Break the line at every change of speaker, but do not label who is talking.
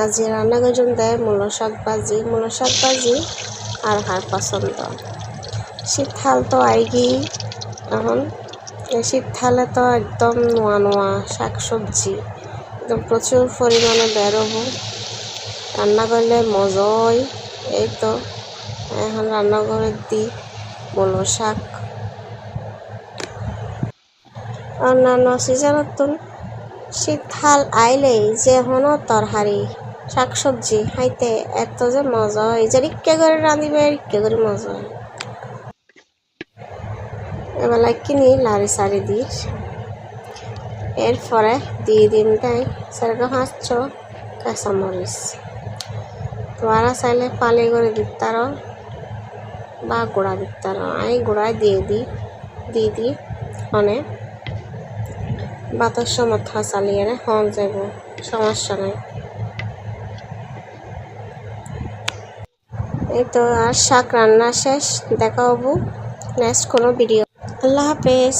আজি রান্না করছেন দেয় মূলো শাক ভাজি আর হার পছন্দ। শীতকাল তো আইগি এখন, শীতকালে তো একদম নোয়া নোয়া শাক সবজি একদম প্রচুর পরিমাণে বেরোবো, রান্না করলে মজাই। এই তো এখন রান্না করে দিই মূলো শাক। অন্যান্য সিজনত শীতকাল আইলেই যে হনো তরকারি শাক সবজি খাইতে এত যে মজা হয়, যে ইচ্ছে করে রাঁধিবে ইচ্ছে করে মজা হয়। এবেলায় কিনি লাড়ি সারি দিই, এরপরে দিয়ে দিন তাই সেরকম 500 কাঁচামরিচ। তোরা চাইলে ফালি করে দিতার বা গুঁড়া দিতার, আমি গুঁড়ায় দিয়ে দিই অনেক ভাতের সময় চালিয়ে হন যাব, সমস্যা নেই। এই তো আর শাক রান্না শেষ, দেখা হবো নেক্সট কোনো ভিডিও। আল্লাহ হাফেজ।